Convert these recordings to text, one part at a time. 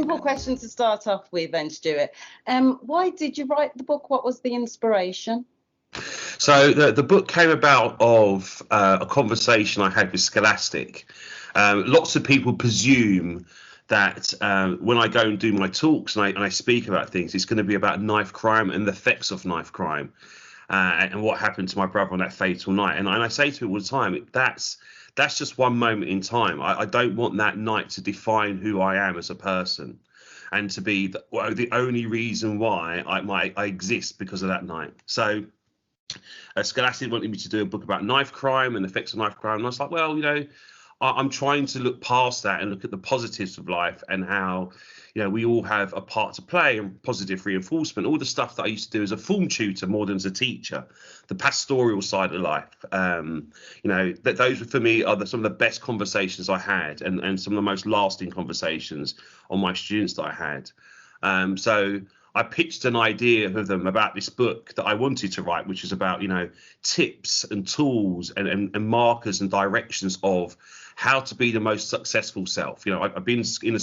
simple question to start off with then, Stuart. Why did you write the book? What was the inspiration? So the book came about of a conversation I had with Scholastic. Lots of people presume that when I go and do my talks and I speak about things, it's going to be about knife crime and the effects of knife crime and what happened to my brother on that fatal night. And I say to people all the time, that's just one moment in time. I don't want that night to define who I am as a person and to be the only reason why I exist because of that night. So Scholastic wanted me to do a book about knife crime and the effects of knife crime. And I was like, well, I'm trying to look past that and look at the positives of life and how, we all have a part to play and positive reinforcement, all the stuff that I used to do as a form tutor more than as a teacher, the pastoral side of life. That those for me are some of the best conversations I had and some of the most lasting conversations on my students that I had. So I pitched an idea of them about this book that I wanted to write, which is about, tips and tools and markers and directions of how to be the most successful self. I've been in one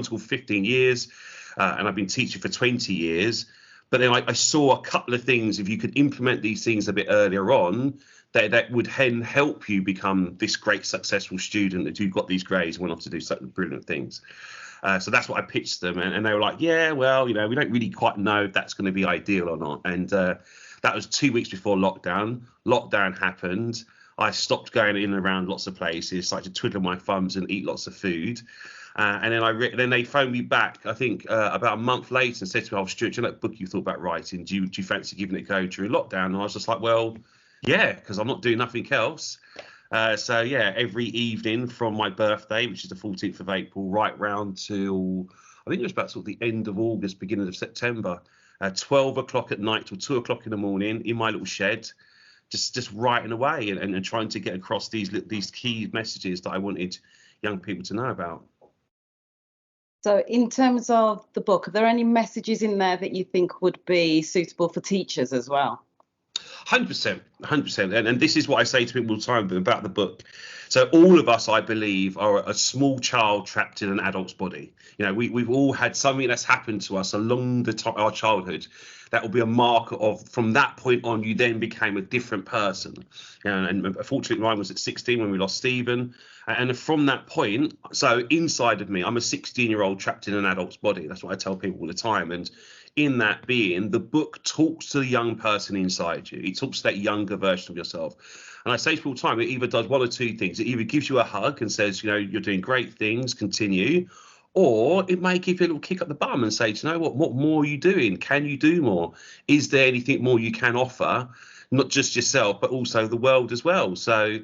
school for 15 years and I've been teaching for 20 years. But then I saw a couple of things. If you could implement these things a bit earlier on, that would then help you become this great successful student that you got these grades and went off to do such brilliant things. So that's what I pitched them, and they were like, yeah, well, we don't really quite know if that's going to be ideal or not. And that was 2 weeks before lockdown. Lockdown happened. I stopped going in and around lots of places, started to twiddle my thumbs and eat lots of food. And then they phoned me back, I think, about a month later and said to me, oh, Stuart, do you know that book you thought about writing? Do you fancy giving it a go during lockdown? And I was just like, well, yeah, because I'm not doing nothing else. So yeah, every evening from my birthday, which is the 14th of April, right round till I think it was about sort of the end of August, beginning of September, 12 o'clock at night till 2 o'clock in the morning in my little shed, just writing away and trying to get across these key messages that I wanted young people to know about. So in terms of the book, are there any messages in there that you think would be suitable for teachers as well? 100%. And this is what I say to people all the time about the book. So all of us, I believe, are a small child trapped in an adult's body. We've all had something that's happened to us along our childhood. That will be a marker of, from that point on, you then became a different person. And unfortunately, mine was at 16 when we lost Stephen. And from that point, so inside of me, I'm a 16-year-old trapped in an adult's body. That's what I tell people all the time. And in that being, the book talks to the young person inside you. It talks to that younger version of yourself. And I say to people all the time, it either does one or two things. It either gives you a hug and says, you're doing great things, continue. Or it may give you a little kick up the bum and say, do you know what more are you doing? Can you do more? Is there anything more you can offer? Not just yourself, but also the world as well. So,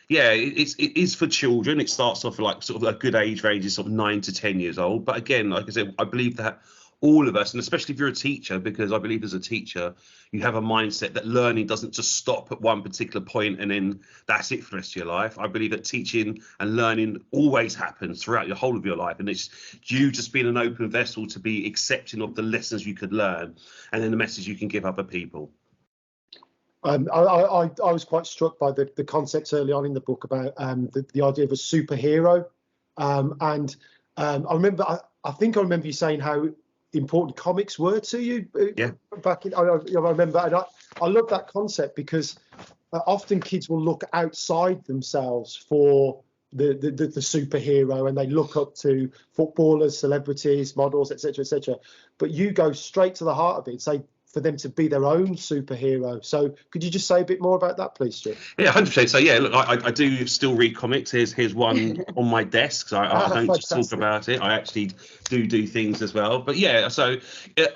yeah, it is for children. It starts off like sort of a good age range is sort of 9 to 10 years old. But again, like I said, I believe that all of us, and especially if you're a teacher, because I believe as a teacher, you have a mindset that learning doesn't just stop at one particular point and then that's it for the rest of your life. I believe that teaching and learning always happens throughout your whole of your life. And it's you just being an open vessel to be accepting of the lessons you could learn and then the message you can give other people. I was quite struck by the concepts early on in the book about the idea of a superhero. I think I remember you saying how important comics were to you. Yeah. Back in, I remember, and I love that concept because often kids will look outside themselves for the superhero, and they look up to footballers, celebrities, models, etc. But you go straight to the heart of it and say for them to be their own superhero. So could you just say a bit more about that, please, Stuart? Yeah, 100%. So yeah, look, I do still read comics. Here's one on my desk. So I don't just talk about it. I actually do things as well. But yeah, so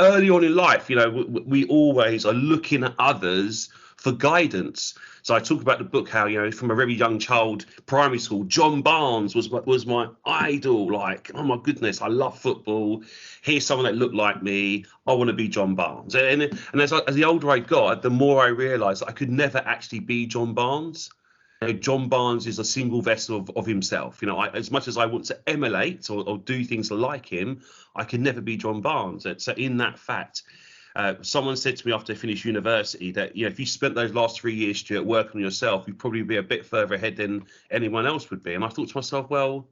early on in life, we always are looking at others for guidance. So I talk about the book how, from a very young child, primary school, John Barnes was my idol. Like, oh my goodness, I love football. Here's someone that looked like me. I want to be John Barnes. And as the older I got, the more I realised I could never actually be John Barnes. John Barnes is a single vessel of himself. As much as I want to emulate or do things like him, I can never be John Barnes. So in that fact, someone said to me after I finished university that if you spent those last 3 years, Stuart, working on yourself, you'd probably be a bit further ahead than anyone else would be. And I thought to myself, well,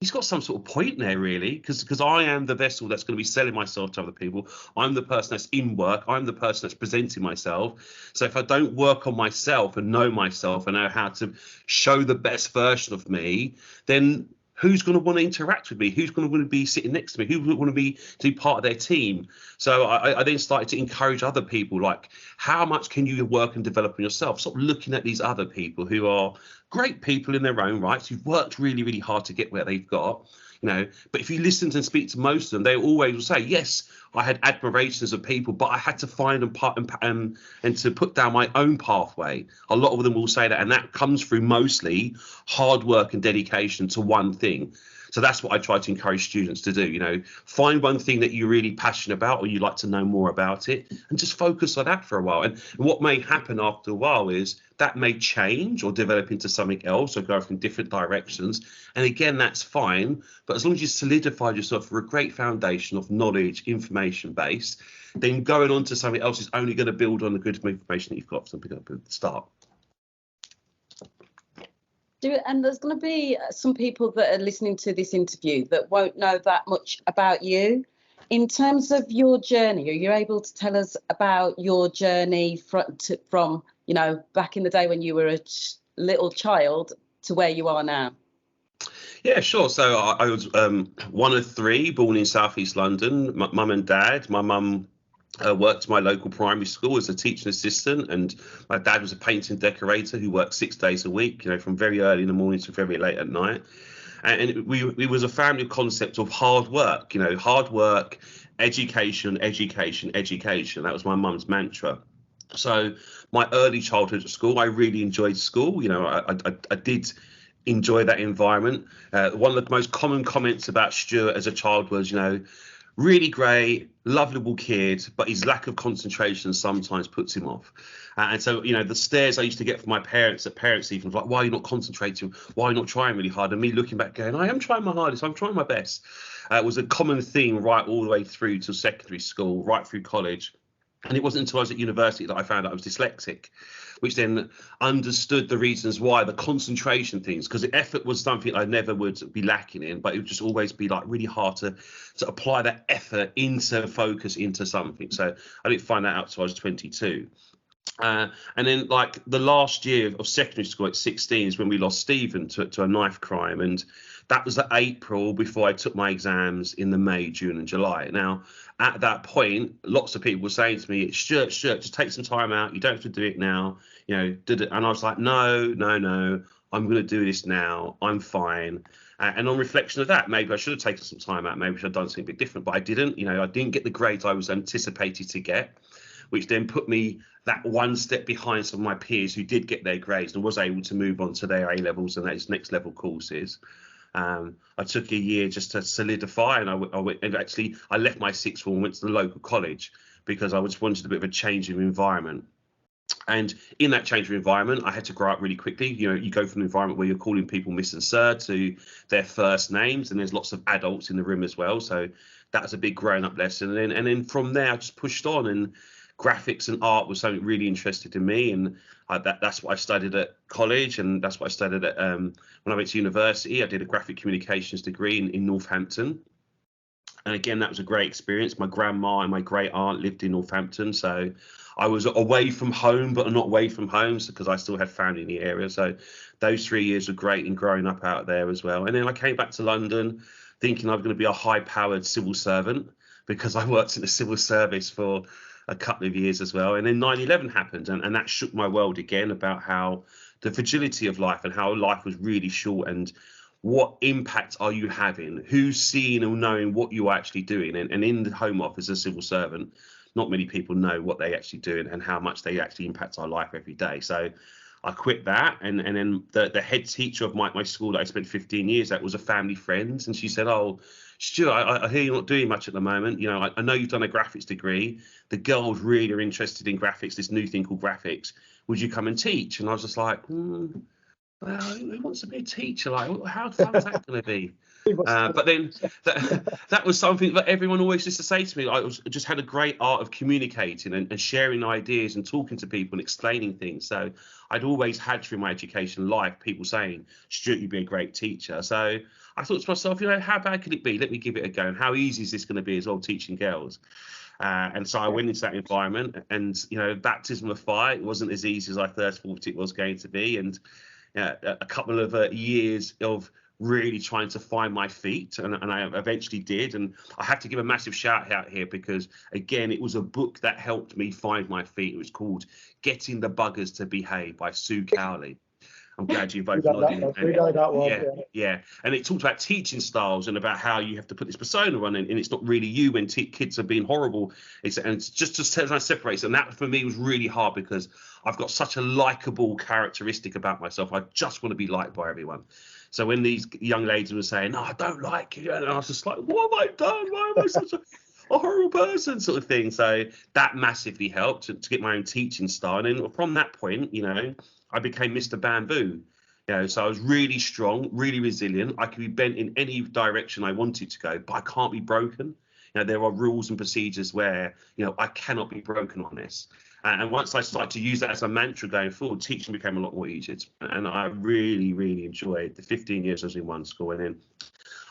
he's got some sort of point there, really, because I am the vessel that's going to be selling myself to other people. I'm the person that's in work. I'm the person that's presenting myself. So if I don't work on myself and know how to show the best version of me, then who's going to want to interact with me? Who's going to want to be sitting next to me? Who would want to be part of their team? So I then started to encourage other people, like, how much can you work and develop on yourself? Stop looking at these other people who are great people in their own rights, who've worked really, really hard to get where they've got, but if you listen and speak to most of them, they always will say, yes, I had admirations of people, but I had to find and to put down my own pathway. A lot of them will say that, and that comes through mostly hard work and dedication to one thing. So that's what I try to encourage students to do. Find one thing that you're really passionate about, or you'd like to know more about it, and just focus on that for a while. And what may happen after a while is that may change or develop into something else, or go from different directions. And again, that's fine. But as long as you solidified yourself for a great foundation of knowledge, information base, then going on to something else is only going to build on the good information that you've got from the start. And there's going to be some people that are listening to this interview that won't know that much about you. In terms of your journey, are you able to tell us about your journey from back in the day when you were a little child to where you are now? Yeah, sure. So I was one of three, born in southeast London. Mum and dad. My mum worked at my local primary school as a teaching assistant, and my dad was a painting decorator who worked 6 days a week, from very early in the morning to very late at night. And we was a family concept of hard work, hard work, education, education, education. That was my mum's mantra. So my early childhood at school, I really enjoyed school. I did enjoy that environment. One of the most common comments about Stuart as a child was, really great, lovable kid, but his lack of concentration sometimes puts him off. And so, the stares I used to get from my parents, that parents even like, why are you not concentrating? Why are you not trying really hard? And me looking back going, I am trying my hardest. I'm trying my best. It was a common theme right all the way through to secondary school, right through college. And it wasn't until I was at university that I found out I was dyslexic, which then understood the reasons why, the concentration things, because the effort was something I never would be lacking in, but it would just always be like really hard to apply that effort into focus into something. So I didn't find that out until I was 22. And then like the last year of secondary school at 16 is when we lost Stephen to a knife crime. And that was at April before I took my exams in the May, June and July. Now, at that point, lots of people were saying to me, Stuart, just take some time out. You don't have to do it now. Did it. And I was like, no, I'm going to do this now. I'm fine. And on reflection of that, maybe I should have taken some time out. Maybe I should have done something a bit different, but I didn't. I didn't get the grades I was anticipated to get, which then put me that one step behind some of my peers who did get their grades and was able to move on to their A-levels and those next level courses. I took a year just to solidify, and I left my sixth form and went to the local college because I just wanted a bit of a change of environment. And in that change of environment, I had to grow up really quickly. You go from an environment where you're calling people Miss and Sir to their first names, and there's lots of adults in the room as well. So that's a big growing up lesson. And then from there, I just pushed on, and graphics and art was something really interested in me, and that's what I studied at college, and that's what I studied at when I went to university. I did a graphic communications degree in Northampton, and again that was a great experience. My grandma and my great aunt lived in Northampton, so I was away from home but not away from home, because I still had family in the area. So those 3 years were great in growing up out there as well. And then I came back to London thinking I was going to be a high-powered civil servant, because I worked in the civil service for a couple of years as well. And then 9/11 happened, and that shook my world again about how the fragility of life and how life was really short, and what impact are you having, who's seeing or knowing what you're actually doing. And in the Home Office as a civil servant, not many people know what they actually do and how much they actually impact our life every day. So I quit that, and then the head teacher of my school that I spent 15 years at was a family friend, and she said, oh, Stuart, I hear you're not doing much at the moment. I know you've done a graphics degree. The girls really are interested in graphics, this new thing called graphics. Would you come and teach? And I was just like, well, who wants to be a teacher? Like, how fun is that going to be? But then that was something that everyone always used to say to me. I just had a great art of communicating and sharing ideas and talking to people and explaining things. So I'd always had through my education life people saying, Stuart, you'd be a great teacher. So I thought to myself, how bad could it be? Let me give it a go. And how easy is this going to be as well, teaching girls? And so I went into that environment, and baptism of fire. It wasn't as easy as I first thought it was going to be, and a couple of years of really trying to find my feet, and I eventually did. And I have to give a massive shout out here, because again, it was a book that helped me find my feet. It was called Getting the Buggers to Behave by Sue Cowley. I'm glad you both nodded. We know that one. Yeah. And it talked about teaching styles and about how you have to put this persona on, and it's not really you when kids are being horrible. And it's just trying to separate. And that for me was really hard, because I've got such a likable characteristic about myself. I just want to be liked by everyone. So when these young ladies were saying, "No, I don't like you," and I was just like, "What have I done? Why am I such a horrible person?" sort of thing. So that massively helped to get my own teaching style. And then from that point, I became Mr. Bamboo. So I was really strong, really resilient. I could be bent in any direction I wanted to go, but I can't be broken. There are rules and procedures where, I cannot be broken on this. And once I started to use that as a mantra going forward, teaching became a lot more easier. And I really, really enjoyed the 15 years I was in one school. And then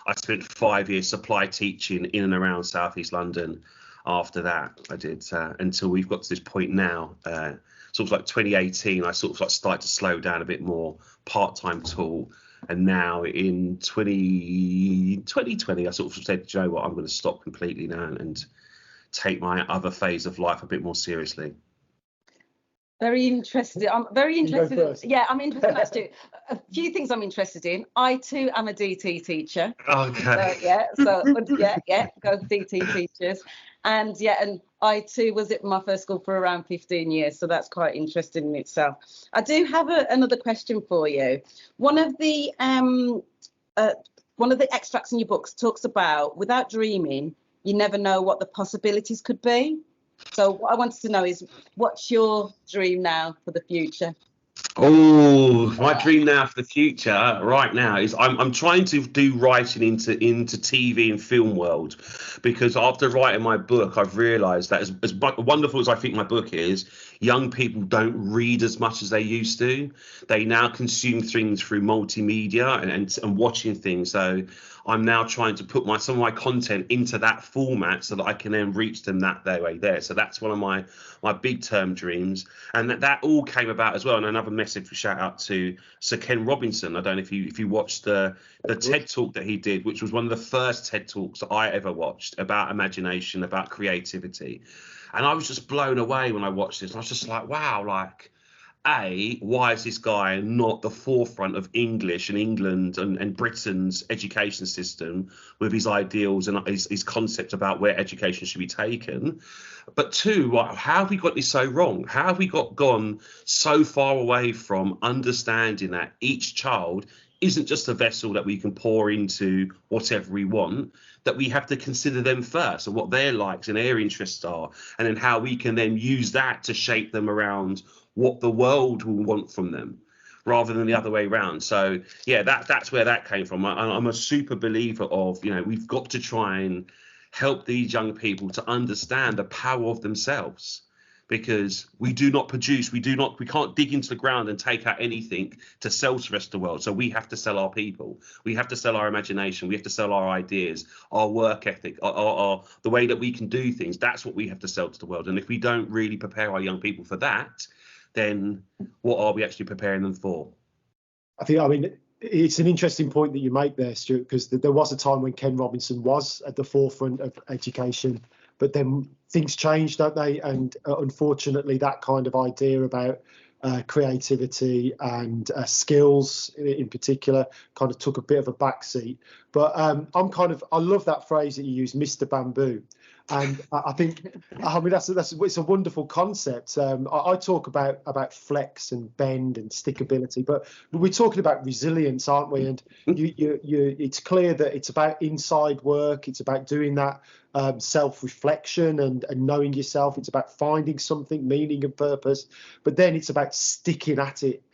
I spent 5 years supply teaching in and around Southeast London. After that, I did until we've got to this point now. Sort of like 2018, I sort of like started to slow down a bit more, part-time taught. And now in 2020, I sort of said, "You know what, I'm going to stop completely now and take my other phase of life a bit more seriously." Very interested. I'm very interested. Yeah, I'm interested in that too. A few things I'm interested in. I too am a DT teacher. Okay. So go for DT teachers. And I too was at my first school for around 15 years. So that's quite interesting in itself. I do have another question for you. One of the extracts in your books talks about, without dreaming, you never know what the possibilities could be. So what I wanted to know is, what's your dream now for the future? Oh, my dream now for the future right now is I'm trying to do writing into TV and film world, because after writing my book, I've realised that as wonderful as I think my book is, young people don't read as much as they used to. They now consume things through multimedia and watching things. So I'm now trying to put some of my content into that format so that I can then reach them that way there. So that's one of my big term dreams, and that all came about as well. And another massive shout out to Sir Ken Robinson. I don't know if you watched the TED talk that he did, which was one of the first TED talks that I ever watched about imagination, about creativity. And I was just blown away when I watched this. And I was just like, wow, like, why is this guy not the forefront of English and England and Britain's education system with his ideals and his concept about where education should be taken? But two, how have we got this so wrong? How have we gone so far away from understanding that each child isn't just a vessel that we can pour into whatever we want, that we have to consider them first and what their likes and their interests are, and then how we can then use that to shape them around what the world will want from them, rather than the other way around. So yeah, that's where that came from. I'm a super believer of, we've got to try and help these young people to understand the power of themselves, because we do not produce, we can't dig into the ground and take out anything to sell to the rest of the world. So we have to sell our people, we have to sell our imagination, we have to sell our ideas, our work ethic, our the way that we can do things. That's what we have to sell to the world. And if we don't really prepare our young people for that, then what are we actually preparing them for? I mean, it's an interesting point that you make there, Stuart, because there was a time when Ken Robinson was at the forefront of education, but then things changed, don't they? And unfortunately, that kind of idea about creativity and skills in particular kind of took a bit of a backseat. But I love that phrase that you use, Mr. Bamboo. And I think, it's a wonderful concept. I talk about flex and bend and stickability, but we're talking about resilience, aren't we? And it's clear that it's about inside work. It's about doing that self-reflection and knowing yourself. It's about finding something, meaning and purpose. But then it's about sticking at it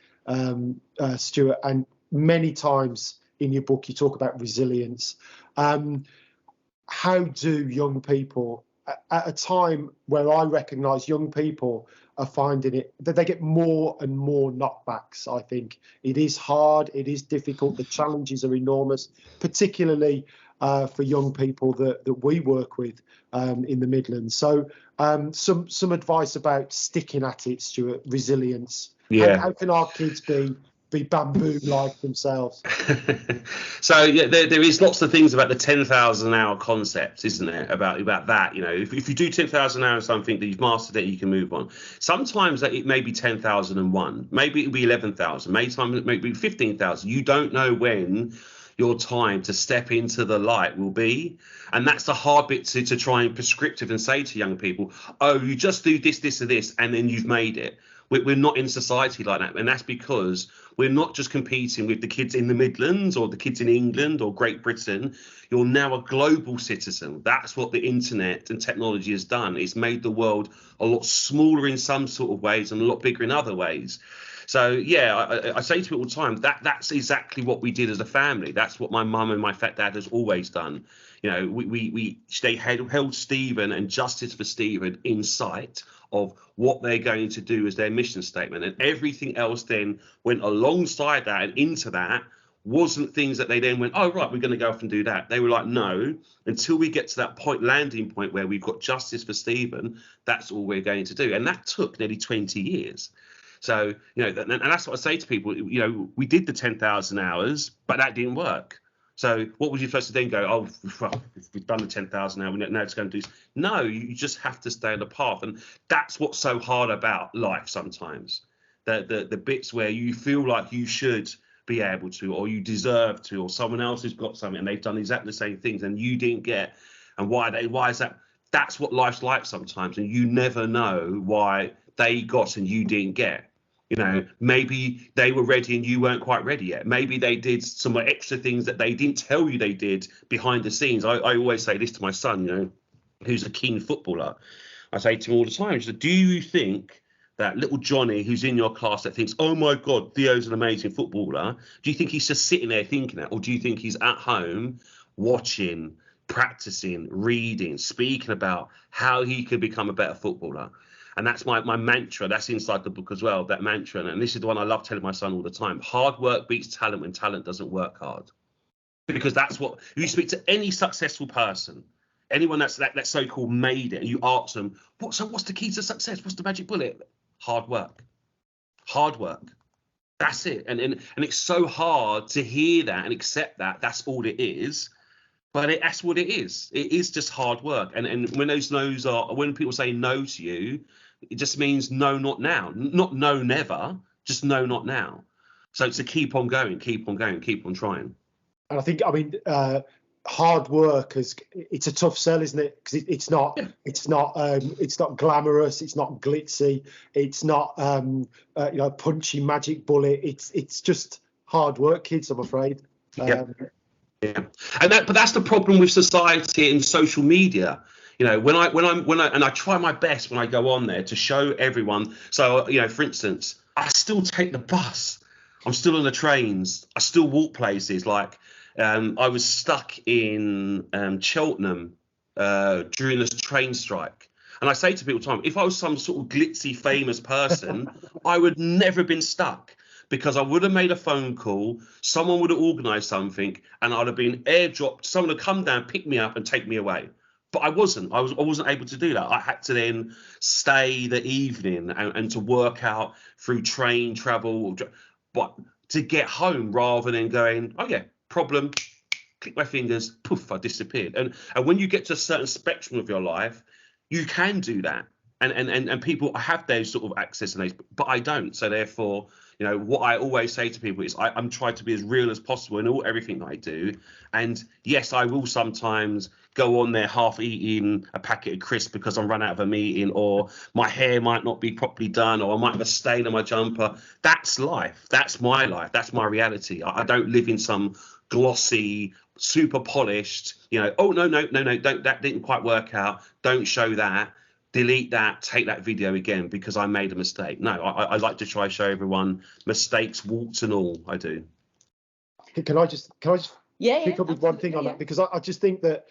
Stuart, and many times in your book you talk about resilience. How do young people, at a time where I recognise young people are finding it, that they get more and more knockbacks? I think it is hard, it is difficult, the challenges are enormous, particularly for young people that we work with in the Midlands. So some advice about sticking at it, Stuart, resilience. Yeah. How can our kids be bamboo like themselves? So yeah, there is lots of things about the 10,000 hour concept, isn't there? About that, you know, if you do 10,000 hours something that you've mastered it, you can move on. Sometimes it may be 10,001, maybe it'll be 11,000, maybe 15,000. You don't know when your time to step into the light will be, and that's the hard bit to try and prescriptive and say to young people, oh, you just do this, this, and this, and then you've made it. We're not in society like that, and that's because we're not just competing with the kids in the Midlands or the kids in England or Great Britain. You're now a global citizen. That's what the internet and technology has done. It's made the world a lot smaller in some sort of ways and a lot bigger in other ways. So yeah, I say to people all the time, that's exactly what we did as a family. That's what my mum and my fat dad has always done. You know, they held Stephen and justice for Stephen in sight of what they're going to do as their mission statement, and everything else then went alongside that and into that. Wasn't things that they then went, oh right, we're going to go off and do that. They were like, no, until we get to that landing point where we've got justice for Stephen, that's all we're going to do. And that took nearly 20 years. So, you know, and that's what I say to people, you know, we did the 10,000 hours, but that didn't work. So what was you supposed to then go, oh, well, we've done the 10,000 now, now it's going to do this. No, you just have to stay on the path. And that's what's so hard about life sometimes. The bits where you feel like you should be able to, or you deserve to, or someone else has got something and they've done exactly the same things and you didn't get. And why is that? That's what life's like sometimes. And you never know why they got and you didn't get. You know, maybe they were ready and you weren't quite ready yet. Maybe they did some extra things that they didn't tell you they did behind the scenes. I always say this to my son, you know, who's a keen footballer. I say to him all the time, so do you think that little Johnny who's in your class that thinks, oh my God, Theo's an amazing footballer, do you think he's just sitting there thinking that? Or do you think he's at home watching, practicing, reading, speaking about how he could become a better footballer? And that's my mantra. That's inside the book as well, that mantra. And this is the one I love telling my son all the time. Hard work beats talent when talent doesn't work hard. Because that's what, you speak to any successful person, anyone that's so-called made it, and you ask them, what's the key to success? What's the magic bullet? Hard work. Hard work. That's it. And it's so hard to hear that and accept that that's all it is. But that's what it is. It is just hard work. And when those no's are, when people say no to you, it just means no, not now. Not no, never. Just no, not now. So it's to keep on going, keep on going, keep on trying. And I think, hard work it's a tough sell, isn't it? Because it's not glamorous, it's not glitzy, it's not punchy magic bullet. It's just hard work, kids, I'm afraid. Yeah. But that's the problem with society and social media. You know, when I try my best when I go on there to show everyone. So, you know, for instance, I still take the bus. I'm still on the trains. I still walk places. Like I was stuck in Cheltenham during this train strike. And I say to people all the time, if I was some sort of glitzy famous person, I would never have been stuck. Because I would have made a phone call, someone would have organised something, and I'd have been airdropped. Someone would come down, pick me up, and take me away. But I wasn't. I wasn't able to do that. I had to then stay the evening and to work out through train travel, but to get home rather than going, oh yeah, problem, click my fingers, poof, I disappeared. And when you get to a certain spectrum of your life, you can do that. And people have those sort of access and those, but I don't. So therefore, you know, what I always say to people is I'm trying to be as real as possible in everything that I do. And yes, I will sometimes go on there half eating a packet of crisps because I'm run out of a meeting, or my hair might not be properly done, or I might have a stain on my jumper. That's life. That's my life. That's my reality. I don't live in some glossy, super polished, you know, oh, no, don't, that didn't quite work out. Don't show that. delete that, take that video again because I made a mistake. No, I like to try show everyone mistakes, warts and all. I do. Can I just pick up with one thing on yeah. that? Because I just think that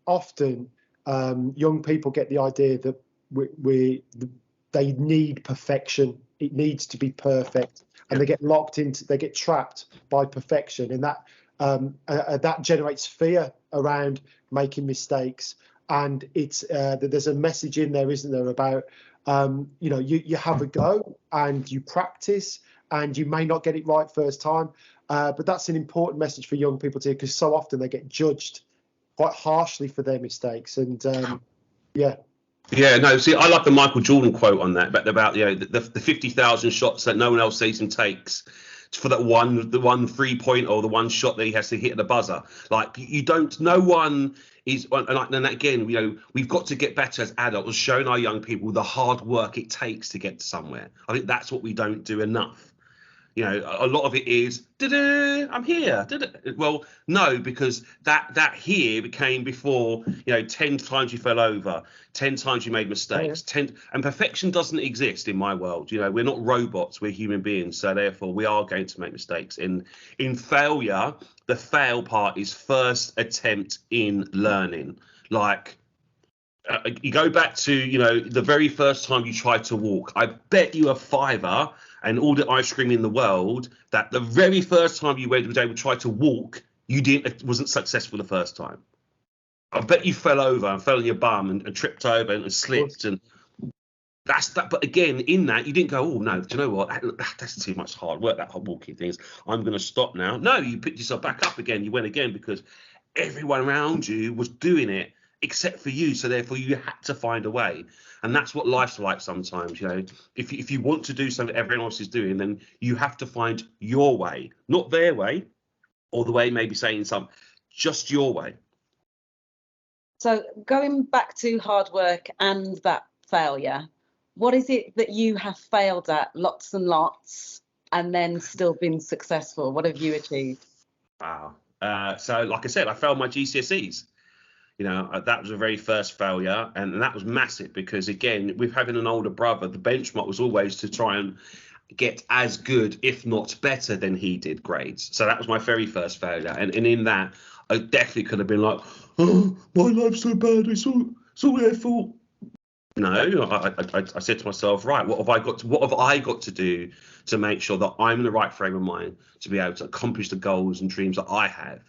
often young people get the idea that they need perfection. It needs to be perfect, and they get trapped by perfection, and that generates fear around making mistakes. And it's there's a message in there, isn't there, about you have a go and you practice, and you may not get it right first time, but that's an important message for young people to hear, because so often they get judged quite harshly for their mistakes. And Yeah, no, see, I like the Michael Jordan quote on that, but about the 50,000 shots that no one else sees him takes for the one 3-point or the one shot that he has to hit at the buzzer. Like, no one is, and again, we've got to get better as adults, showing our young people the hard work it takes to get to somewhere. I think that's what we don't do enough. A lot of it is, I'm here. Well, no, because that here became before, 10 times you fell over, 10 times you made mistakes, 10, and perfection doesn't exist in my world. We're not robots, we're human beings. So therefore we are going to make mistakes. In failure, the fail part is first attempt in learning. Like, you go back to, the very first time you tried to walk, I bet you a fiver and all the ice cream in the world that the very first time you was able to try to walk, wasn't successful the first time. I bet you fell over and fell on your bum and tripped over and slipped, and that's that. But again, in that, you didn't go, oh no, do you know what? That's too much hard work, that walking things. I'm going to stop now. No, you picked yourself back up again. You went again because everyone around you was doing it except for you. So therefore you had to find a way. And that's what life's like sometimes. If you want to do something everyone else is doing, then you have to find your way, not their way, or the way maybe saying something, just your way. So going back to hard work and that failure, what is it that you have failed at lots and lots and then still been successful? What have you achieved? Wow. So like I said, I failed my GCSEs. That was a very first failure, and that was massive because, again, with having an older brother, the benchmark was always to try and get as good, if not better, than he did grades. So that was my very first failure, and in that, I definitely could have been like, oh, my life's so bad, it's all their fault. No, I said to myself, right, what have I got to do to make sure that I'm in the right frame of mind to be able to accomplish the goals and dreams that I have?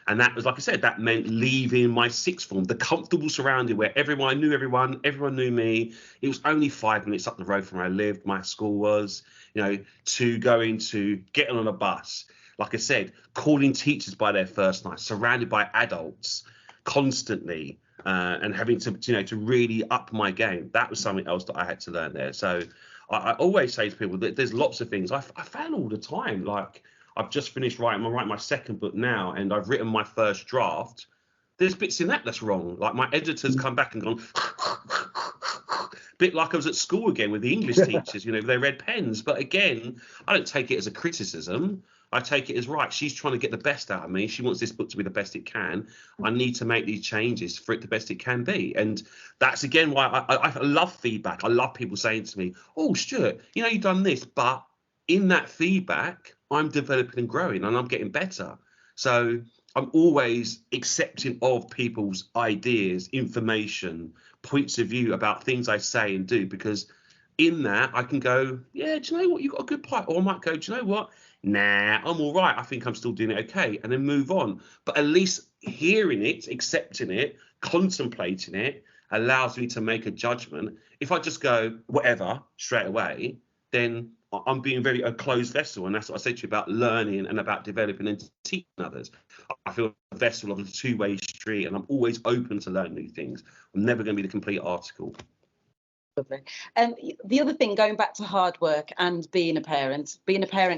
And that was, like I said, that meant leaving my sixth form, the comfortable surrounding where everyone knew everyone knew me. It was only 5 minutes up the road from where I lived, my school was, to going to getting on a bus. Like I said, calling teachers by their first night, surrounded by adults constantly, and having to really up my game. That was something else that I had to learn there. So I always say to people that there's lots of things I fail all the time. Like, I've just finished I'm writing my second book now, and I've written my first draft. There's bits in that's wrong. Like, my editor's come back and gone, bit like I was at school again with the English teachers, they read pens. But again, I don't take it as a criticism. I take it as, right, she's trying to get the best out of me. She wants this book to be the best it can. I need to make these changes for it the best it can be. And that's, again, why I love feedback. I love people saying to me, oh, Stuart, you've done this, but in that feedback, I'm developing and growing and I'm getting better. So I'm always accepting of people's ideas, information, points of view about things I say and do, because in that I can go, yeah, do you know what? You've got a good point. Or I might go, do you know what? Nah, I'm all right. I think I'm still doing it okay. And then move on. But at least hearing it, accepting it, contemplating it allows me to make a judgment. If I just go, whatever, straight away, then I'm being a closed vessel. And that's what I said to you about learning and about developing and teaching others. I feel a vessel of a two-way street, and I'm always open to learn new things. I'm never going to be the complete article. Lovely. The other thing, going back to hard work and being a parent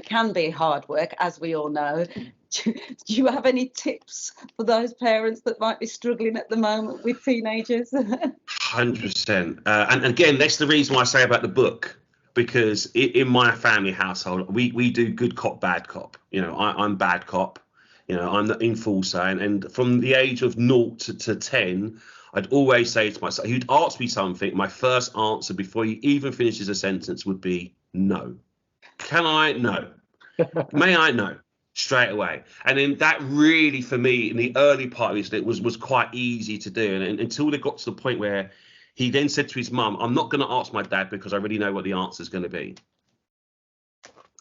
can be hard work, as we all know. Do you have any tips for those parents that might be struggling at the moment with teenagers? 100%. And again, that's the reason why I say about the book, because in my family household, we do good cop, bad cop. I'm bad cop. You know, I'm in full say, and from the age of 0 to 10, I'd always say to myself, he'd ask me something, my first answer before he even finishes a sentence would be no. Can I? No. May I? No. Straight away. And then that really, for me, in the early part of it, was quite easy to do. And until it got to the point where he then said to his mum, I'm not going to ask my dad because I already know what the answer is going to be.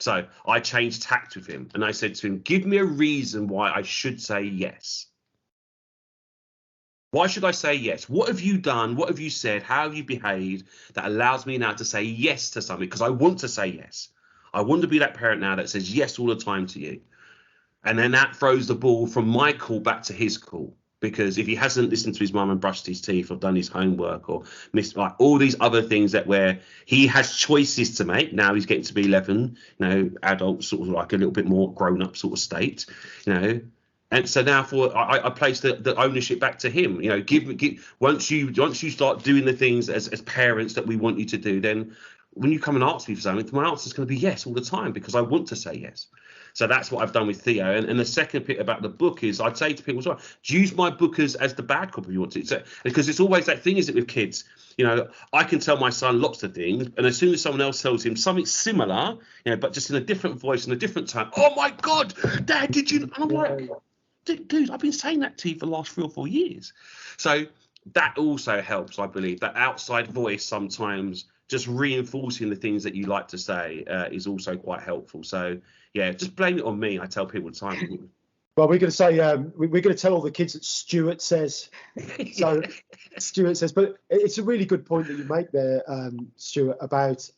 So I changed tact with him and I said to him, give me a reason why I should say yes. Why should I say yes? What have you done? What have you said? How have you behaved that allows me now to say yes to something? Because I want to say yes. I want to be that parent now that says yes all the time to you. And then that throws the ball from my call back to his call. Because if he hasn't listened to his mum and brushed his teeth or done his homework or missed like all these other things that where he has choices to make, now he's getting to be 11, adult, sort of like a little bit more grown up sort of state, And so now I place the ownership back to him. Once you start doing the things as parents that we want you to do, then when you come and ask me for something, my answer is going to be yes all the time because I want to say yes. So that's what I've done with Theo. And the second bit about the book is I'd say to people as well, use my book as the bad cop if you want to. So, because it's always that thing, isn't it, with kids? I can tell my son lots of things, and as soon as someone else tells him something similar, but just in a different voice and a different tone, oh my God, Dad, did you? And I'm like, dude, I've been saying that to you for the last 3 or 4 years. So that also helps, I believe. That outside voice sometimes just reinforcing the things that you like to say is also quite helpful. So yeah, just blame it on me. I tell people all the time. Well, we're going to say we're going to tell all the kids that Stuart says. So Stuart says, but it's a really good point that you make there, Stuart, about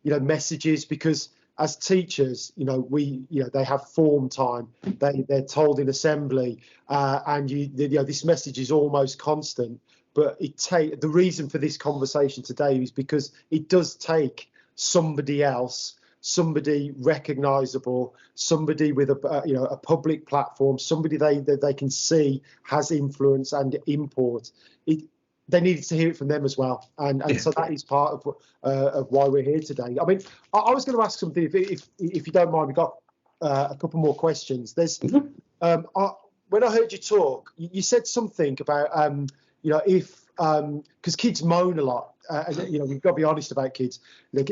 messages, because as teachers, they have form time. They're told in assembly, and this message is almost constant. But the reason for this conversation today is because it does take somebody else, somebody recognisable, somebody with a public platform, somebody they can see has influence and import. They needed to hear it from them as well, and so that is part of why we're here today. I mean, I was going to ask something if you don't mind. We've got a couple more questions. There's when I heard you talk, you said something about because kids moan a lot, and we've got to be honest about kids.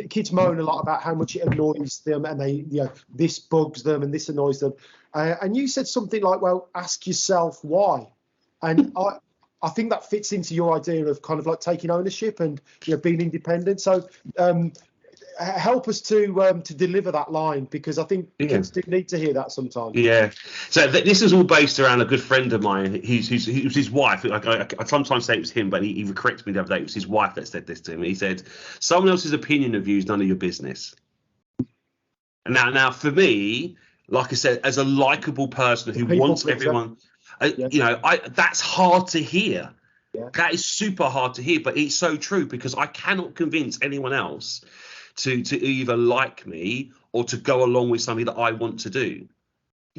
Kids moan a lot about how much it annoys them, and they this bugs them and this annoys them. And you said something like, "Well, ask yourself why," and I think that fits into your idea of kind of like taking ownership and being independent. So help us to deliver that line, because I think kids do need to hear that sometimes. Yeah. So this is all based around a good friend of mine. He was his wife. I sometimes say it was him, but he corrected me the other day. It was his wife that said this to him. He said, "Someone else's opinion of you is none of your business." And now for me, like I said, as a likable person who wants everyone, that's hard to hear. Yeah. That is super hard to hear, but it's so true, because I cannot convince anyone else to either like me or to go along with something that I want to do.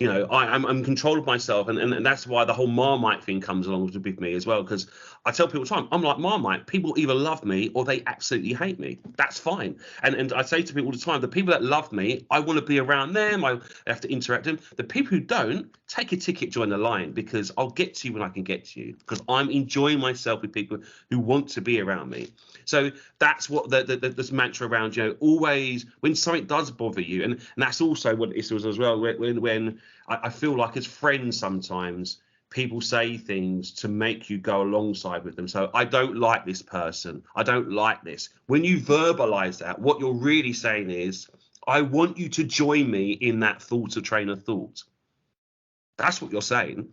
I'm in control of myself, and that's why the whole Marmite thing comes along with me as well, because I tell people all the time, I'm like Marmite. People either love me or they absolutely hate me. That's fine. And I say to people all the time, the people that love me, I want to be around them. I have to interact with them. The people who don't, take a ticket, join the line, because I'll get to you when I can get to you, because I'm enjoying myself with people who want to be around me. So that's what this mantra around, always when something does bother you, and that's also what it was as well, when I feel like as friends sometimes people say things to make you go alongside with them. So I don't like this person. I don't like this. When you verbalize that, what you're really saying is, I want you to join me in that thought or train of thought. That's what you're saying.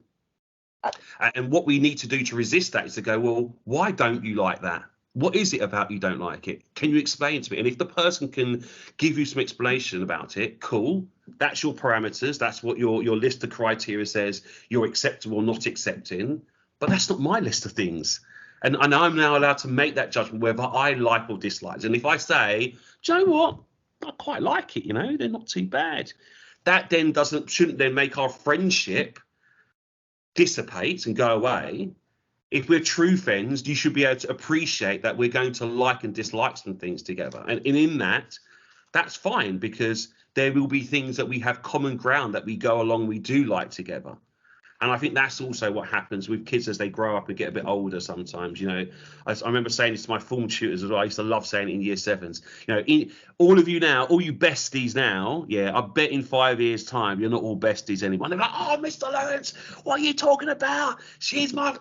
And what we need to do to resist that is to go, well, why don't you like that? What is it about you don't like it? Can you explain to me? And if the person can give you some explanation about it, cool. That's your parameters. That's what your list of criteria says you're acceptable or not accepting. But that's not my list of things. And I'm now allowed to make that judgment whether I like or dislike. And if I say, do you know what? I quite like it, they're not too bad. That then shouldn't then make our friendship dissipate and go away. If we're true friends, you should be able to appreciate that we're going to like and dislike some things together. And in that, that's fine, because there will be things that we have common ground that we go along, we do like together. And I think that's also what happens with kids as they grow up and get a bit older sometimes. You know, I remember saying this to my form tutors as well. I used to love saying it in year sevens. You know, all of you now, all you besties now, yeah, I bet in 5 years' time, you're not all besties anymore. And they're like, oh, Mr. Lawrence, what are you talking about? She's my...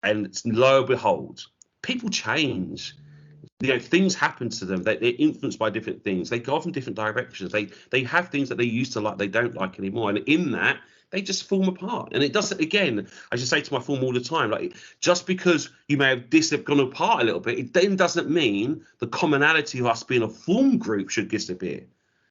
And lo and behold, people change. You know, things happen to them. They're influenced by different things. They go off in different directions. They have things that they used to like, they don't like anymore. And in that, they just form apart. And it doesn't, again, I just say to my form all the time, like, just because you may have gone apart a little bit, it then doesn't mean the commonality of us being a form group should disappear,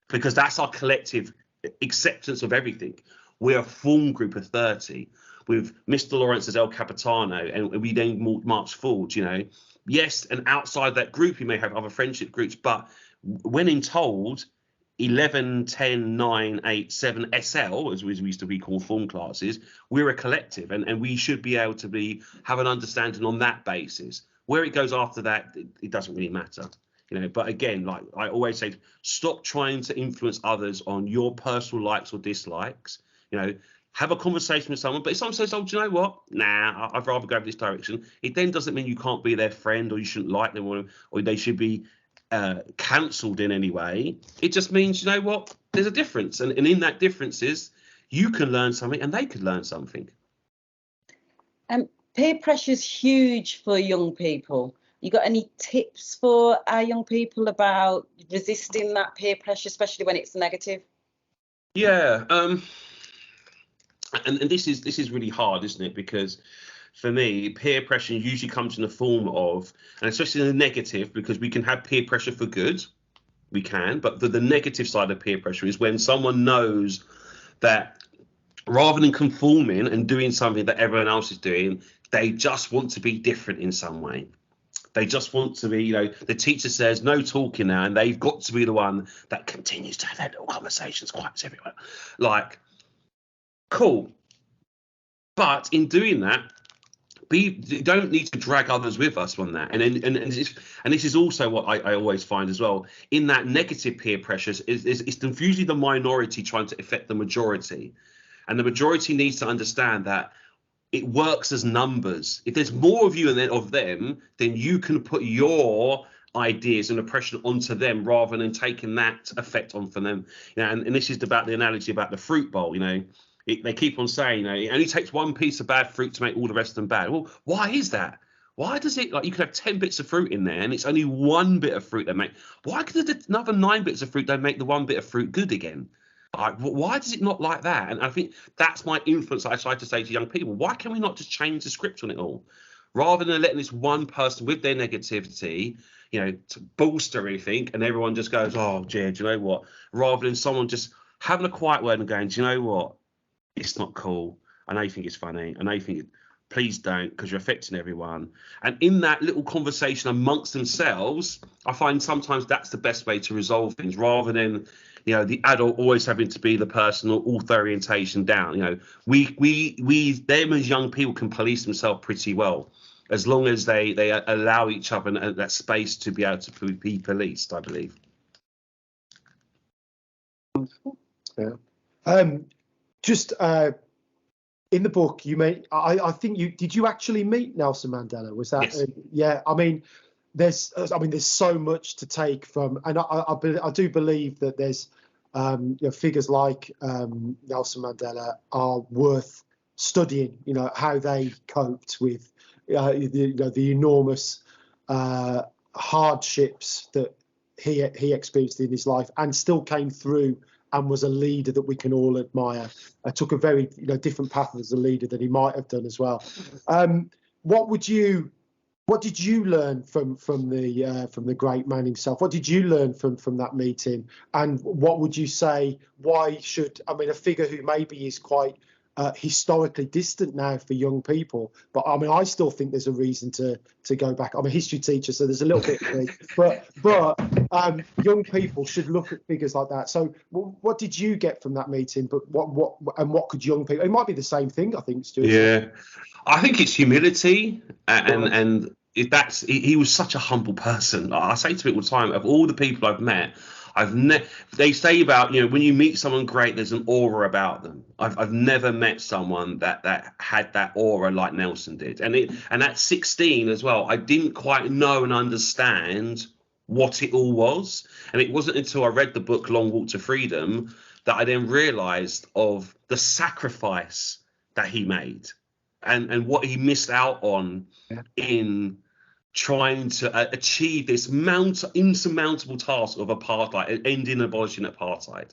because that's our collective acceptance of everything. We're a form group of 30 with Mr. Lawrence as El Capitano, and we then march forward, you know. Yes, and outside that group, you may have other friendship groups, but when in told, 11, 10, 9, 8, 7 SL, as we used to be called form classes, we're a collective, and we should be able to have an understanding on that basis. Where it goes after that, it doesn't really matter, you know. But again, like I always say, stop trying to influence others on your personal likes or dislikes. You know, have a conversation with someone, but if someone says, oh, do you know what? Nah, I'd rather go this direction. It then doesn't mean you can't be their friend, or you shouldn't like them, or they should be cancelled in any way. It just means, you know what, there's a difference, and in that differences you can learn something and they could learn something. Peer pressure is huge for young people. You got any tips for our young people about resisting that peer pressure, especially when it's negative? Yeah, and this is really hard, isn't it? Because for me, peer pressure usually comes in the form of, and especially in the negative, because we can have peer pressure for good, we can, but the negative side of peer pressure is when someone knows that rather than conforming and doing something that everyone else is doing, they just want to be different in some way. They just want to be, you know, the teacher says no talking now, and they've got to be the one that continues to have their little conversations quite everywhere. Like, cool. But in doing that, we don't need to drag others with us on that. And this is also what I always find as well. In that negative peer pressures, it's usually the minority trying to affect the majority. And the majority needs to understand that it works as numbers. If there's more of you than of them, then you can put your ideas and oppression onto them rather than taking that effect on for them. You know, and this is about the analogy about the fruit bowl, you know. They keep on saying, you know, it only takes one piece of bad fruit to make all the rest of them bad. Well, why is that? Why does it, like, you could have 10 bits of fruit in there and it's only one bit of fruit that make, why could another 9 bits of fruit don't make the one bit of fruit good again? Like, why does it not like that? And I think that's my influence that I try to say to young people. Why can we not just change the script on it all? Rather than letting this one person with their negativity, you know, to bolster everything, and everyone just goes, oh, gee, do you know what? Rather than someone just having a quiet word and going, do you know what? It's not cool. I know you think it's funny. I know you think, please don't, because you're affecting everyone. And in that little conversation amongst themselves, I find sometimes that's the best way to resolve things, rather than, you know, the adult always having to be the person or author orientation down. You know, we them as young people can police themselves pretty well, as long as they allow each other that space to be able to be policed, I believe. Yeah. Just in the book, you I think did you actually meet Nelson Mandela? Was that? Yes. Yeah. I mean, there's so much to take from, and I do believe that there's you know, figures like Nelson Mandela are worth studying. You know, how they coped with the enormous hardships that he experienced in his life, and still came through and was a leader that we can all admire. Took a very different path as a leader than he might have done as well. What did you learn from the great man himself? What did you learn from that meeting? And what would you say? Why should, I mean, a figure who maybe is quite historically distant now for young people, but I mean, I still think there's a reason to go back. I'm a history teacher, so there's a little bit of me, but young people should look at figures like that. So what did you get from that meeting? But what could young people, it might be the same thing, I think, Stuart. Yeah, I think it's humility, and he was such a humble person. I say to people all the time, of all the people I've met, They say about, when you meet someone great, there's an aura about them. I've never met someone that had that aura like Nelson did. And at 16 as well, I didn't quite know and understand what it all was. And it wasn't until I read the book Long Walk to Freedom that I then realized of the sacrifice that he made and what he missed out on in trying to achieve this insurmountable task of apartheid, ending abolishing apartheid.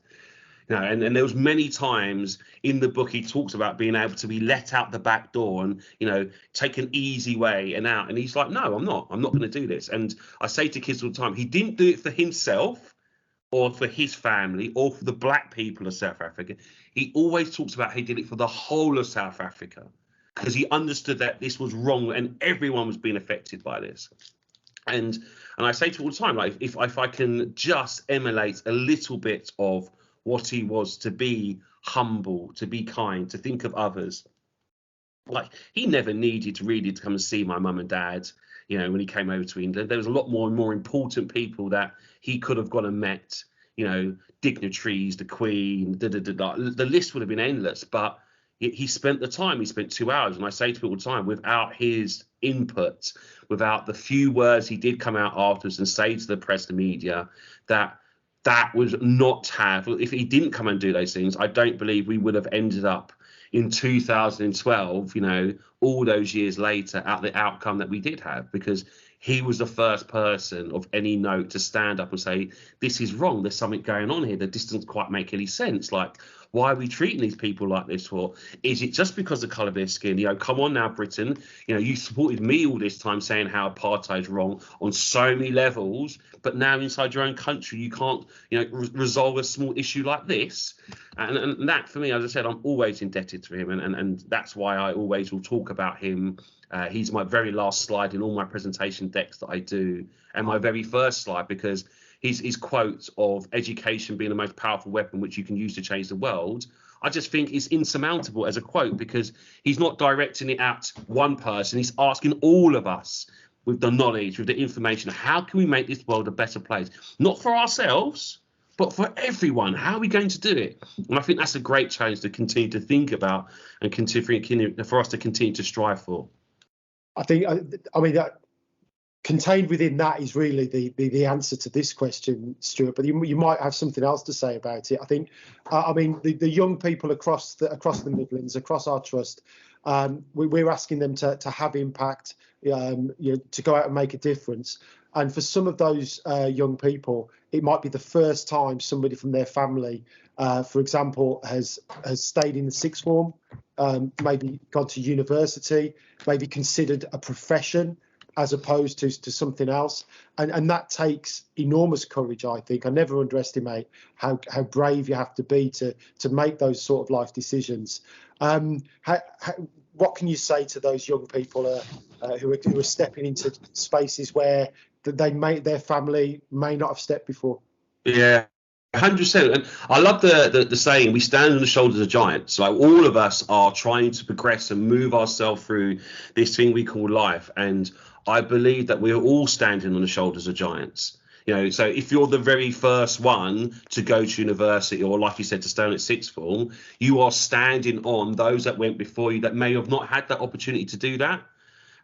And there was many times in the book he talks about being able to be let out the back door and, take an easy way and out. And he's like, no, I'm not going to do this. And I say to kids all the time, he didn't do it for himself or for his family or for the black people of South Africa. He always talks about he did it for the whole of South Africa, because he understood that this was wrong and everyone was being affected by this. And I say to all the time, like, if I can just emulate a little bit of what he was, to be humble, to be kind, to think of others. Like, he never needed really to come and see my mum and dad, when he came over to England. There was a lot more important people that he could have gone and met, dignitaries, the Queen, the list would have been endless. But he spent the time. He spent 2 hours, and I say to people all the time, without his input, without the few words he did come out afterwards and say to the press, the media, that would not have, if he didn't come and do those things, I don't believe we would have ended up in 2012, all those years later, at the outcome that we did have, because he was the first person of any note to stand up and say, this is wrong. There's something going on here. This doesn't quite make any sense. Like, why are we treating these people like this for? Is it just because of the colour of their skin? Come on now, Britain. You supported me all this time saying how apartheid's wrong on so many levels, but now inside your own country, you can't, resolve a small issue like this. And that, for me, as I said, I'm always indebted to him. And that's why I always will talk about him. He's my very last slide in all my presentation decks that I do, and my very first slide, because his quote of education being the most powerful weapon which you can use to change the world, I just think is insurmountable as a quote, because he's not directing it at one person. He's asking all of us, with the knowledge, with the information, how can we make this world a better place? Not for ourselves, but for everyone. How are we going to do it? And I think that's a great challenge to continue to think about and continue for us to continue to strive for. I mean, that contained within that is really the answer to this question, Stuart. But you might have something else to say about it. I think, the young people across the Midlands, across our trust, we're asking them to have impact, to go out and make a difference. And for some of those young people, it might be the first time somebody from their family, for example, has stayed in the sixth form, maybe gone to university, maybe considered a profession as opposed to something else. And that takes enormous courage, I think. I never underestimate how brave you have to be to make those sort of life decisions. What can you say to those young people who are stepping into spaces where their family may not have stepped before? Yeah, 100%. And I love the saying, we stand on the shoulders of giants. Like, all of us are trying to progress and move ourselves through this thing we call life. And I believe that we're all standing on the shoulders of giants. So if you're the very first one to go to university, or like you said, to stay on at sixth form, you are standing on those that went before you that may have not had that opportunity to do that.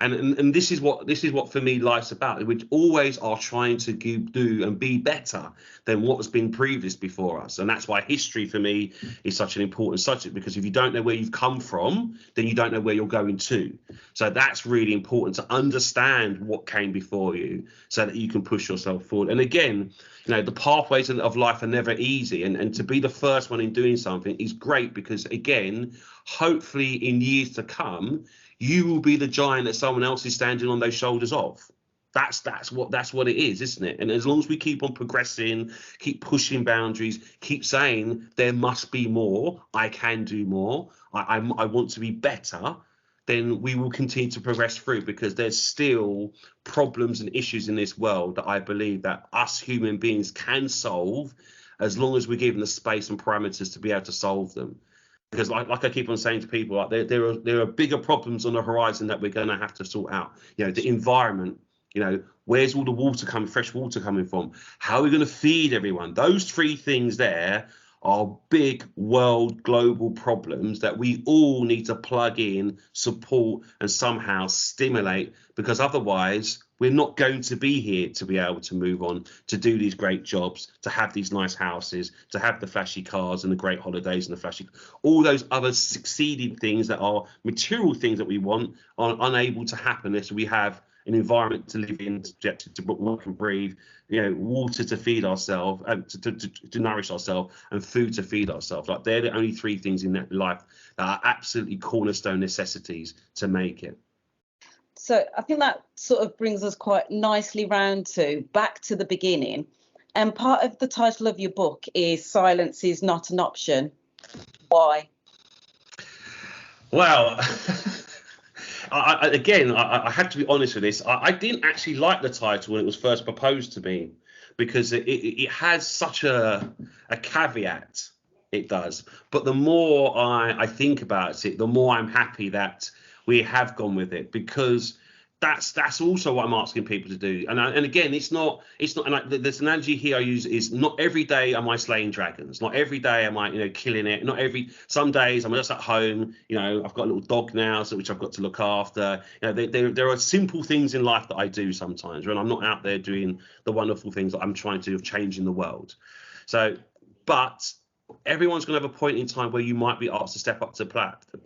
And this is what for me life's about. We always are trying to do and be better than what has been previous before us. And that's why history for me is such an important subject, because if you don't know where you've come from, then you don't know where you're going to. So that's really important, to understand what came before you so that you can push yourself forward. And again, the pathways of life are never easy. And to be the first one in doing something is great, because again, hopefully in years to come, you will be the giant that someone else is standing on those shoulders of. That's what it is, isn't it? And as long as we keep on progressing, keep pushing boundaries, keep saying there must be more, I can do more, I want to be better, then we will continue to progress through, because there's still problems and issues in this world that I believe that us human beings can solve, as long as we're given the space and parameters to be able to solve them. Because like I keep on saying to people, there are bigger problems on the horizon that we're going to have to sort out. The environment, You know, where's all the water coming, fresh water coming from? How are we going to feed everyone? Those three things there are big world global problems that we all need to plug in, support, and somehow stimulate, because otherwise we're not going to be here to be able to move on, to do these great jobs, to have these nice houses, to have the flashy cars and the great holidays and the flashy, all those other succeeding things that are material things that we want are unable to happen unless we have an environment to live in, to work and breathe, you know, water to feed ourselves, to nourish ourselves, and food to feed ourselves. Like, they're the only three things in that life that are absolutely cornerstone necessities to make it. So I think that sort of brings us quite nicely round to back to the beginning. And part of the title of your book is Silence is Not an Option. Why? Well, I have to be honest with this. I didn't actually like the title when it was first proposed to me, because it has such a caveat. It does. But the more I think about it, the more I'm happy that we have gone with it, because that's also what I'm asking people to do. And again, it's not. And there's an analogy here I use is, not every day am I slaying dragons. Not every day am I, you know, killing it. Some days I'm just at home. You know, I've got a little dog now, which I've got to look after. You know, there are simple things in life that I do sometimes when I'm not out there doing the wonderful things that I'm trying to do of changing the world. So, but everyone's going to have a point in time where you might be asked to step up to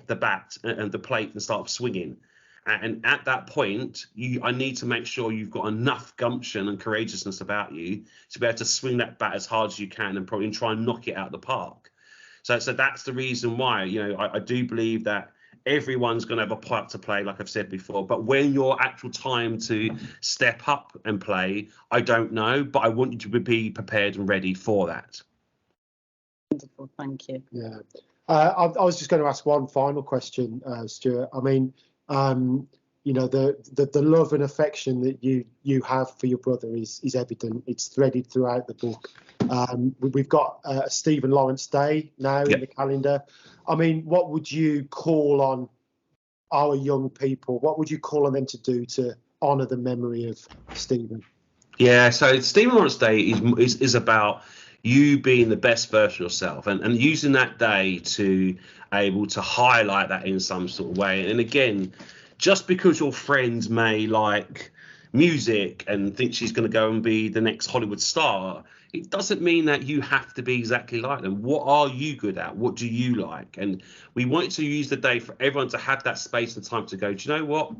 the bat and the plate and start swinging. And at that point, I need to make sure you've got enough gumption and courageousness about you to be able to swing that bat as hard as you can and probably try and knock it out of the park. So that's the reason why, you know, I do believe that everyone's going to have a part to play, like I've said before. But when your actual time to step up and play, I don't know. But I want you to be prepared and ready for that. Wonderful, thank you. Yeah. I was just going to ask one final question, Stuart. I mean, you know, the love and affection that you have for your brother is evident. It's threaded throughout the book. We've got a Stephen Lawrence Day now in the calendar. I mean, what would you call on our young people? What would you call on them to do to honour the memory of Stephen? Yeah, so Stephen Lawrence Day is about you being the best version of yourself, and using that day to able to highlight that in some sort of way. And again, just because your friends may like music and think she's going to go and be the next Hollywood star, it doesn't mean that you have to be exactly like them. What are you good at? What do you like? And we want to use the day for everyone to have that space and time to go, do you know what?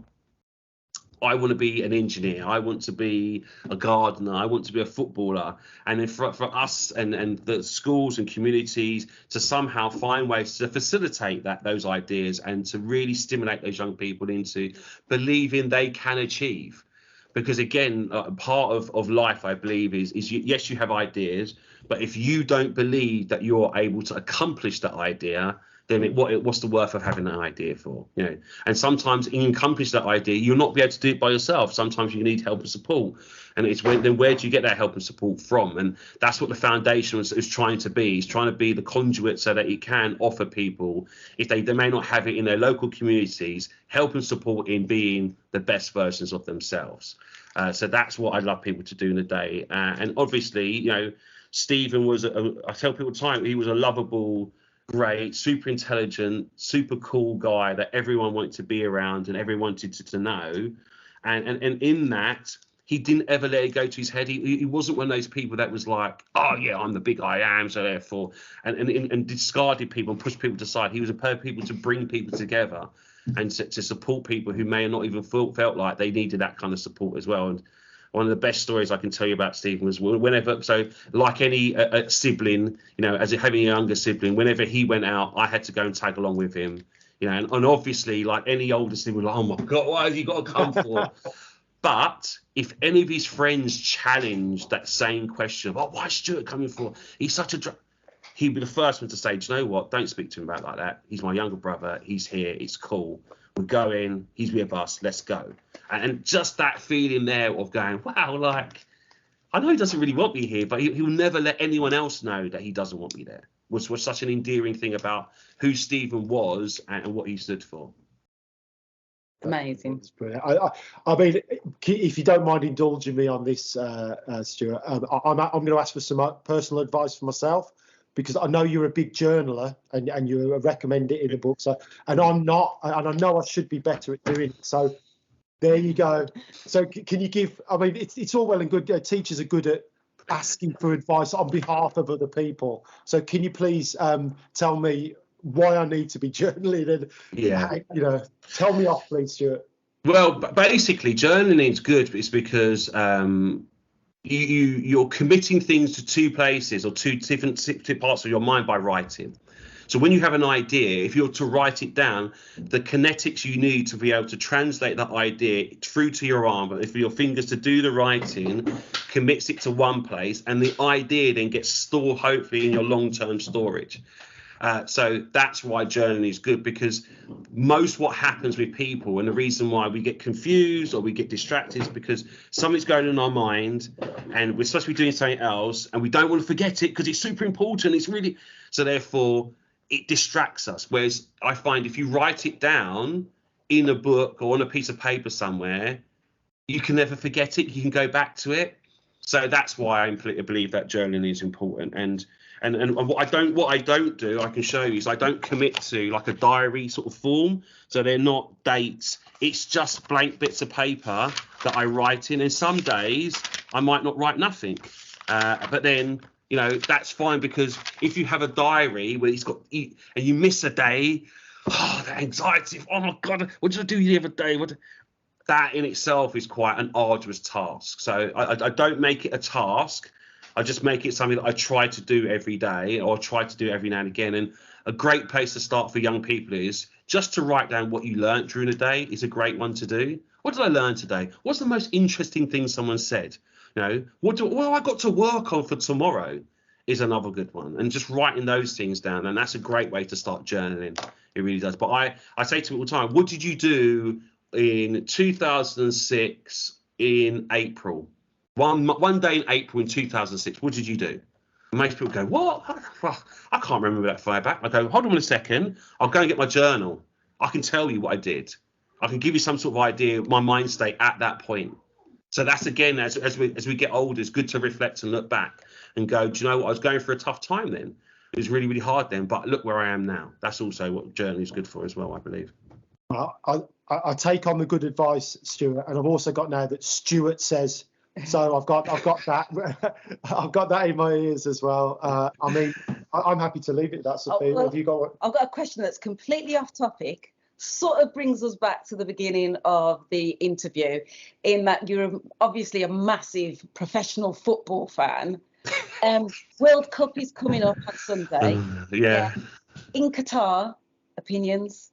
I want to be an engineer. I want to be a gardener. I want to be a footballer. And then for us and the schools and communities to somehow find ways to facilitate those ideas and to really stimulate those young people into believing they can achieve. Because again, part of life, I believe, is yes, you have ideas, but if you don't believe that you're able to accomplish that idea, then what's the worth of having that idea for? You know, and sometimes in accomplish that idea, you'll not be able to do it by yourself. Sometimes you need help and support, and it's then where do you get that help and support from? And that's what the foundation is trying to be. It's trying to be the conduit so that it can offer people, if they may not have it in their local communities, help and support in being the best versions of themselves. So that's what I'd love people to do in the day. And obviously, you know, Stephen was, I tell people all the time, he was a lovable, great, super intelligent, super cool guy that everyone wanted to be around and everyone wanted to know. And in that, he didn't ever let it go to his head. He wasn't one of those people that was like, oh yeah, I'm the big I am, so therefore, and discarded people and pushed people to the side. He was a pair of people to bring people together and to support people who may have not even felt like they needed that kind of support as well. And one of the best stories I can tell you about Stephen was whenever, so like any sibling, you know, as having a younger sibling, whenever he went out, I had to go and tag along with him, you know, and obviously like any older sibling, like, oh my God, what have you got to come for? But if any of his friends challenged that same question of, oh, why is Stuart coming for? He's such a he'd be the first one to say, do you know what? Don't speak to him about like that. He's my younger brother. He's here. It's cool. We're going. He's with us. Let's go. And just that feeling there of going, wow, like, I know he doesn't really want me here, but he'll never let anyone else know that he doesn't want me there. Was such an endearing thing about who Stephen was and what he stood for. Amazing. That's brilliant. I mean, if you don't mind indulging me on this, Stuart, I'm going to ask for some personal advice for myself, because I know you're a big journaler and you recommend it in the book. So, and I'm not, and I know I should be better at doing it. So there you go. So can you give, I mean, it's all well and good. Teachers are good at asking for advice on behalf of other people. So can you please tell me why I need to be journaling, and tell me off, please, Stuart. Well, basically, journaling is good. It's because you're committing things to two places or two different parts of your mind by writing. So when you have an idea, if you're to write it down, the kinetics you need to be able to translate that idea through to your arm, but for your fingers to do the writing, commits it to one place, and the idea then gets stored hopefully in your long-term storage. So that's why journaling is good, because most what happens with people, and the reason why we get confused or we get distracted, is because something's going on in our mind and we're supposed to be doing something else and we don't want to forget it because it's super important. It's really, so therefore it distracts us. Whereas I find if you write it down in a book or on a piece of paper somewhere, you can never forget it. You can go back to it. So that's why I believe that journaling is important. And what I don't do, I can show you, is I don't commit to like a diary sort of form. So they're not dates. It's just blank bits of paper that I write in. And some days I might not write nothing. But then, that's fine, because if you have a diary where it's got, and you miss a day, the anxiety, oh my God, what did I do the other day? That in itself is quite an arduous task. So I don't make it a task. I just make it something that I try to do every day, or try to do every now and again. And a great place to start for young people is just to write down what you learned during the day. Is a great one to do. What did I learn today? What's the most interesting thing someone said? What do I got to work on for tomorrow is another good one. And just writing those things down. And that's a great way to start journaling. It really does. But I say to people all the time, what did you do in 2006 in April? One day in April in 2006, what did you do? And most people go, what? I can't remember that far back. I go, hold on a second. I'll go and get my journal. I can tell you what I did. I can give you some sort of idea of my mind state at that point. So that's, again, as we get older, it's good to reflect and look back and go, do you know what? I was going through a tough time then. It was really, really hard then, but look where I am now. That's also what journaling is good for as well, I believe. I take on the good advice, Stuart, and I've also got now that Stuart says. So I've got that I've got that in my ears as well. I mean, I'm happy to leave it. That's the thing. Have you got one? I've got a question that's completely off topic. Sort of brings us back to the beginning of the interview, in that you're obviously a massive professional football fan. World Cup is coming up on Sunday. Yeah. In Qatar, opinions?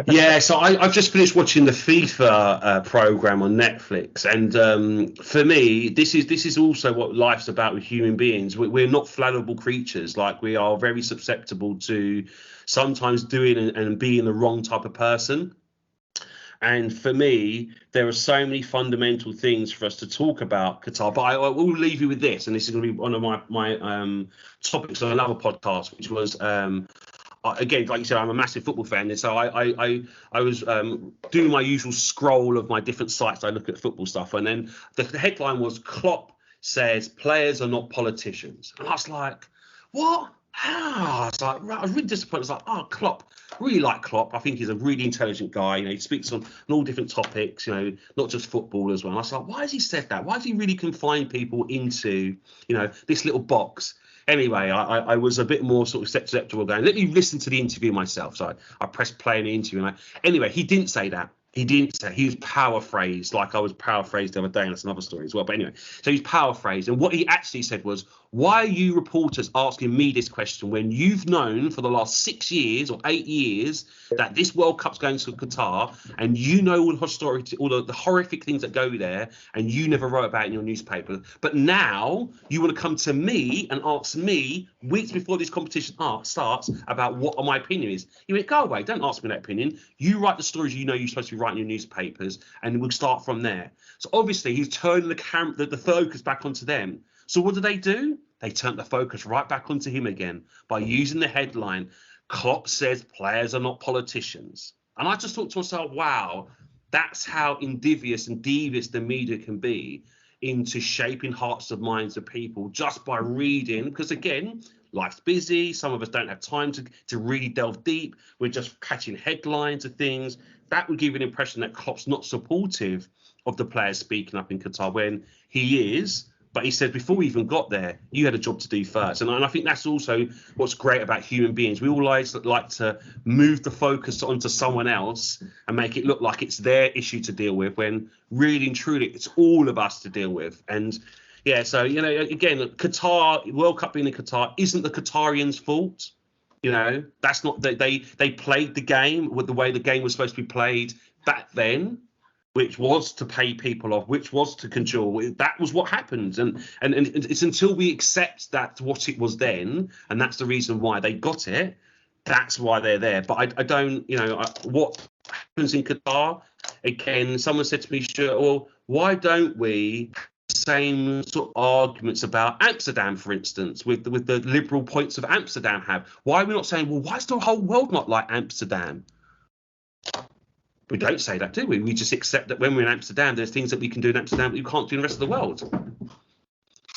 Yeah, so I've just finished watching the FIFA program on Netflix, and for me, this is also what life's about with human beings. We're not fallible creatures. Like, we are very susceptible to sometimes doing and being the wrong type of person. And for me, there are so many fundamental things for us to talk about Qatar. But I will leave you with this, and this is going to be one of my topics on another podcast, which was. Again, like you said, I'm a massive football fan, and so I was doing my usual scroll of my different sites. I look at football stuff, and then the headline was Klopp says players are not politicians, and I was like, what? How? I was really disappointed. I was like, oh, Klopp, really like Klopp. I think he's a really intelligent guy. He speaks on all different topics, not just football as well. And I was like, why has he said that? Why has he really confined people into, this little box? Anyway, I was a bit more sort of susceptible going, let me listen to the interview myself. So I pressed play in the interview. And anyway, he didn't say that. He didn't say, he was paraphrased, like I was paraphrased the other day, and that's another story as well. But anyway, so he's paraphrased. And what he actually said was, why are you reporters asking me this question when you've known for the last 6 years or 8 years that this World Cup's going to Qatar, and you know all the horrific things that go there, and you never wrote about it in your newspaper. But now you want to come to me and ask me weeks before this competition starts about what my opinion is. He went, go away, don't ask me that opinion. You write the stories you're supposed to be writing in your newspapers, and we'll start from there. So obviously he's turning the focus back onto them. So what do? They turned the focus right back onto him again by using the headline, Klopp says players are not politicians. And I just thought to myself, wow, that's how invidious and devious the media can be into shaping hearts and minds of people just by reading. Because again, life's busy. Some of us don't have time to really delve deep. We're just catching headlines of things. That would give you an impression that Klopp's not supportive of the players speaking up in Qatar, when he is. But he said, before we even got there, you had a job to do first. And I think that's also what's great about human beings. We all like to move the focus onto someone else and make it look like it's their issue to deal with, when really and truly it's all of us to deal with. And yeah, so, you know, again, Qatar, World Cup being in Qatar isn't the Qatarians' fault. You know, that's not, they played the game with the way the game was supposed to be played back then, which was to pay people off, which was to control. That was what happened. And it's until we accept that what it was then, and that's the reason why they got it, that's why they're there. But I don't, you know, what happens in Qatar, again, someone said to me, Stuart, well, why don't we have the same sort of arguments about Amsterdam, for instance, with the liberal points of Amsterdam have? Why are we not saying, well, why is the whole world not like Amsterdam? We don't say that, do we? We just accept that when we're in Amsterdam, there's things that we can do in Amsterdam that you can't do in the rest of the world.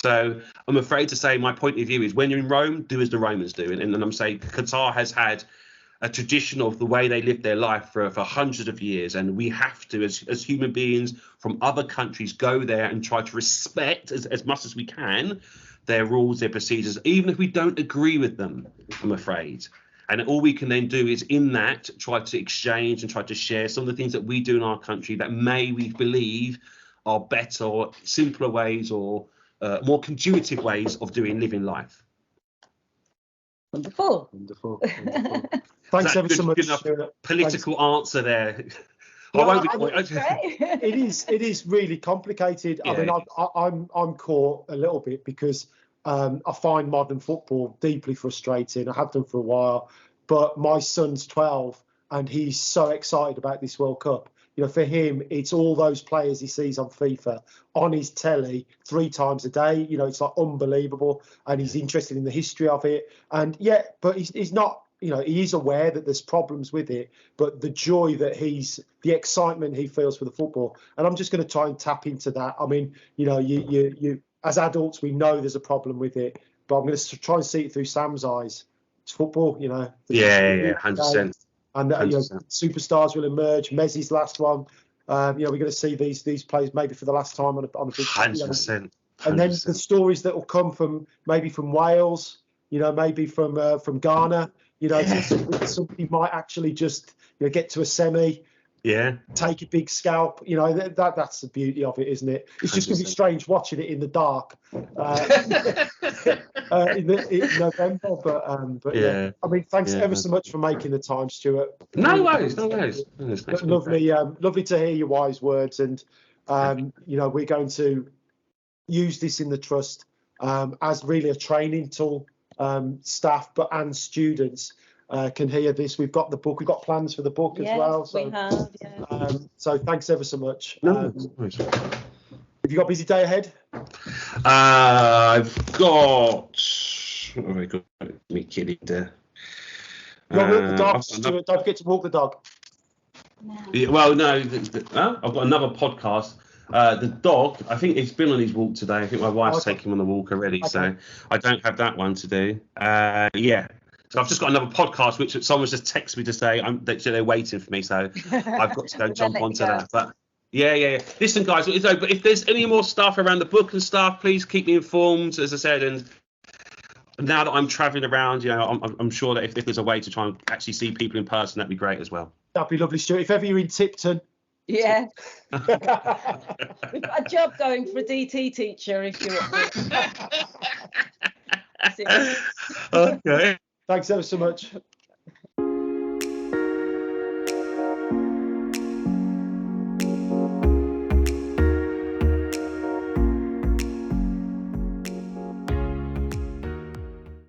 So I'm afraid to say my point of view is, when you're in Rome, do as the Romans do. And I'm saying Qatar has had a tradition of the way they live their life for hundreds of years. And we have to, as human beings from other countries, go there and try to respect as much as we can their rules, their procedures, even if we don't agree with them, I'm afraid. And all we can then do is, in that, try to exchange and try to share some of the things that we do in our country that we believe are better or simpler ways, or more conducive ways of living life. Wonderful. Thanks ever so much. Political answer there. Well, it is really complicated. Yeah. I mean, I'm caught a little bit because I find modern football deeply frustrating. I have done for a while, but my son's 12 and he's so excited about this World Cup. You know, for him, it's all those players he sees on FIFA on his telly 3 times a day. You know, it's like unbelievable, and he's interested in the history of it. And yeah, but he's not. You know, he is aware that there's problems with it, but the joy that the excitement he feels for the football, and I'm just going to try and tap into that. I mean, you know, you as adults, we know there's a problem with it, but I'm going to try and see it through Sam's eyes. It's football, you know. Yeah, 100%. And you know, superstars will emerge. Messi's last one. You know, we're going to see these players maybe for the last time on a big. 100%. You know, and then the stories that will come from Wales. You know, maybe from Ghana. You know, somebody might actually just, you know, get to a semi. Yeah. Take a big scalp. You know, that's the beauty of it, isn't it? It's just going to be strange watching it in the dark in November. But yeah. I mean, thanks ever so much for making the time, Stuart. No worries. Lovely to hear your wise words. And, you know, we're going to use this in the trust as really a training tool. Staff and students can hear this. We've got the book. We've got plans for the book as well. So, we have. Yeah. So thanks ever so much. Have you got a busy day ahead? I've got. What have I got? Me kidding there. Walk the dog, Stuart. Don't forget to walk the dog. No. Yeah, well, no. I've got another podcast. The dog, I think he's been on his walk today. I think my wife's taken him on the walk already, so I don't have that one to do. Yeah, so I've just got another podcast which someone's just texted me to say they're waiting for me, so I've got to go jump onto that. But yeah. Listen, guys, but if there's any more stuff around the book and stuff, please keep me informed. As I said, and now that I'm travelling around, you know, I'm sure that if there's a way to try and actually see people in person, that'd be great as well. That'd be lovely, Stuart. If ever you're in Tipton. Yeah. We've got a job going for a DT teacher if you want. Okay. Thanks ever so much.